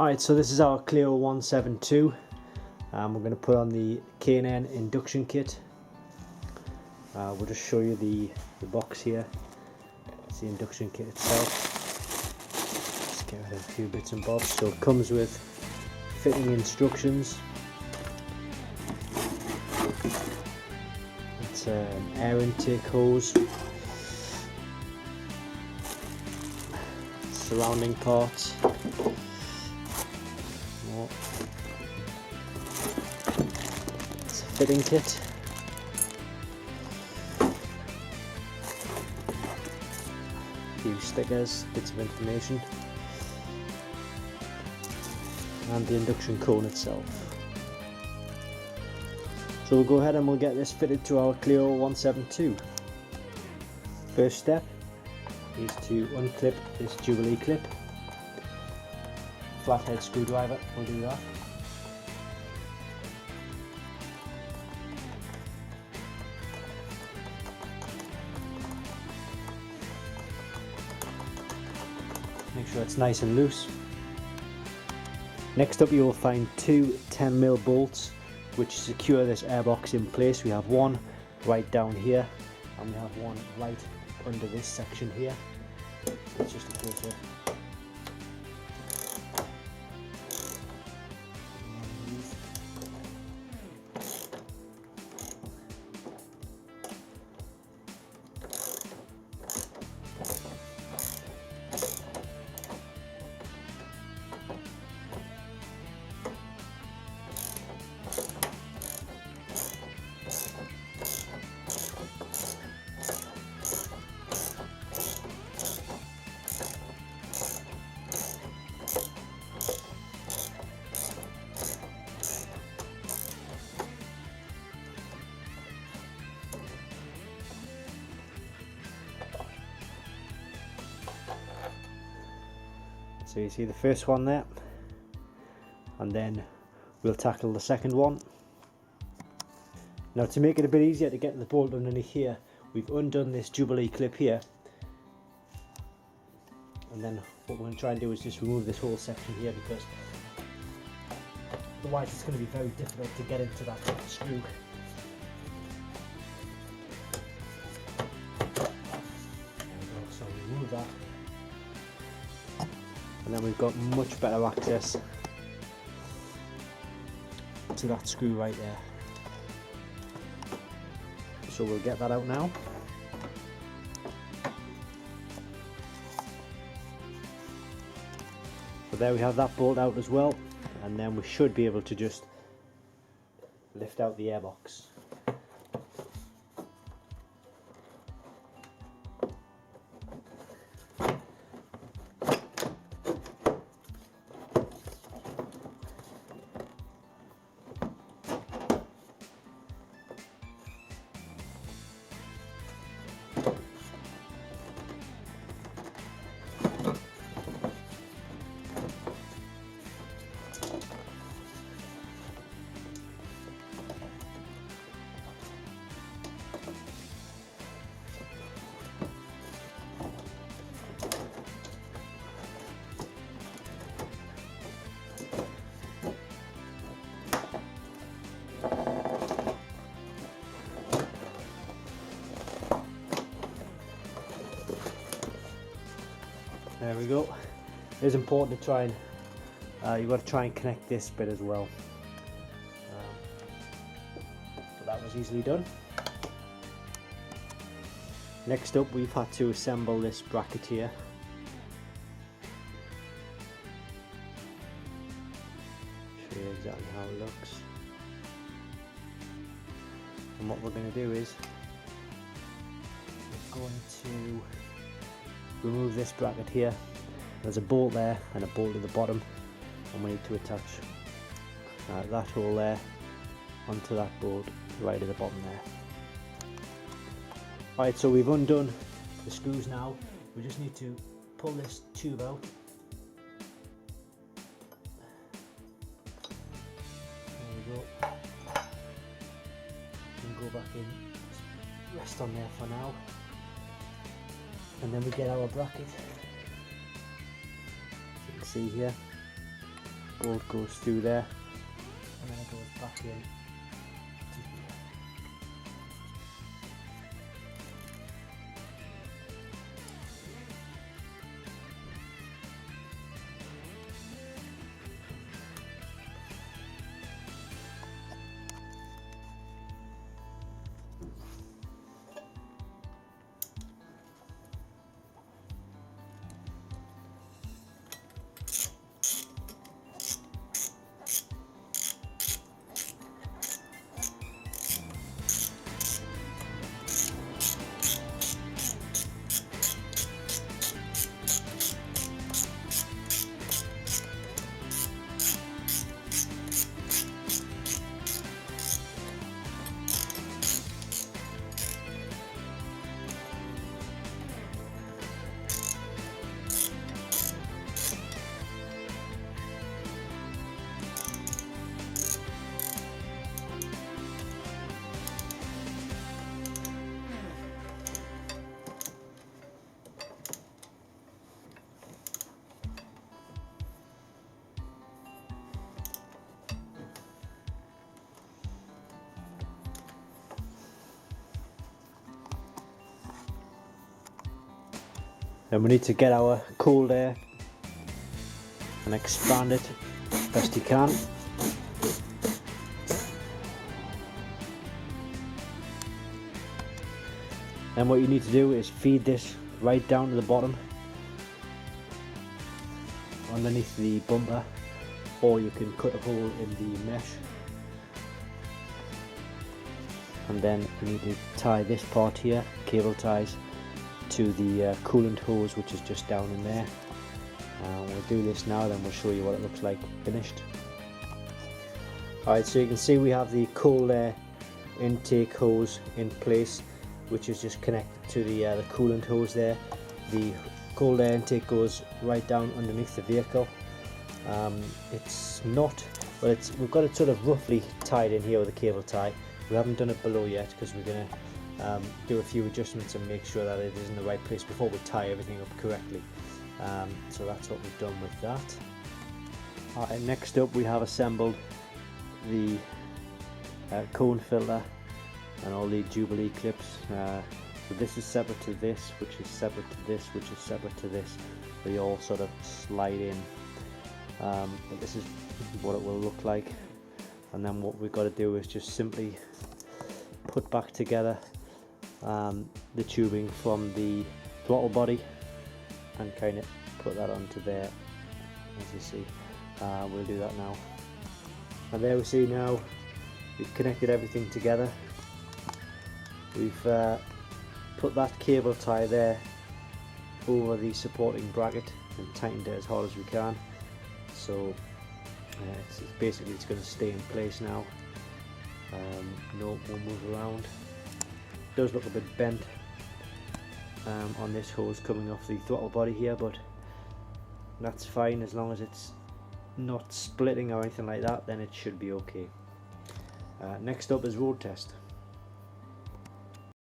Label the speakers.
Speaker 1: Alright, so this is our Clio 172. We're going to put on the K&N Induction kit. We'll just show you the box here. It's the induction kit itself. Just get rid of a few bits and bobs. So it comes with fitting instructions. It's an air intake hose, surrounding parts. It's a fitting kit. A few stickers, bits of information, and the induction cone itself. So we'll go ahead and we'll get this fitted to our Clio 172. First step is to unclip this jubilee clip. Flathead screwdriver will do that. Make sure it's nice and loose. Next up you will find two 10mm bolts which secure this airbox in place. We have one right down here and we have one right under this section here. So it's just a case of so you see the first one there, and then we'll tackle the second one. Now to make it a bit easier to get the bolt underneath here, we've undone this jubilee clip here, and then what we're going to try and do is just remove this whole section here, because otherwise it's going to be very difficult to get into that screw. So remove that. And then we've got much better access to that screw right there. So we'll get that out now. So there we have that bolt out as well, and then we should be able to just lift out the airbox. There we go. It is important to try and you've got to try and connect this bit as well. But that was easily done. Next up, we've had to assemble this bracket here. Show you exactly how it looks. And what we're going to do is we're going to remove this bracket here. There's a bolt there and a bolt at the bottom, and we need to attach that hole there onto that bolt right at the bottom there. Alright, so we've undone the screws now. We just need to pull this tube out. There we go. And go back in, rest on there for now. And then we get our bracket, as you can see here, bolt goes through there, and then it goes back in. Then we need to get our cold air and expand it best you can. Then what you need to do is feed this right down to the bottom underneath the bumper, or you can cut a hole in the mesh, and then you need to tie this part here, cable ties, to the coolant hose, which is just down in there. We'll do this now, then we'll show you what it looks like finished. Alright, so you can see we have the cold air intake hose in place, which is just connected to the coolant hose there. The cold air intake goes right down underneath the vehicle. It's not, well, we've got it sort of roughly tied in here with a cable tie. We haven't done it below yet because we're going to do a few adjustments and make sure that it is in the right place before we tie everything up correctly. So that's what we've done with that. Alright, next up we have assembled the cone filter and all the jubilee clips. So this is separate to this, which is separate to this, which is separate to this. They all sort of slide in. But this is what it will look like. And then what we've got to do is just simply put back together the tubing from the throttle body and kind of put that onto there, as you see. We'll do that now. And there we see now we've connected everything together. We've put that cable tie there over the supporting bracket and tightened it as hard as we can. So basically it's going to stay in place now. No, won't move around. It does look a bit bent on this hose coming off the throttle body here, but that's fine as long as it's not splitting or anything like that. Then it should be okay. Next up is road test.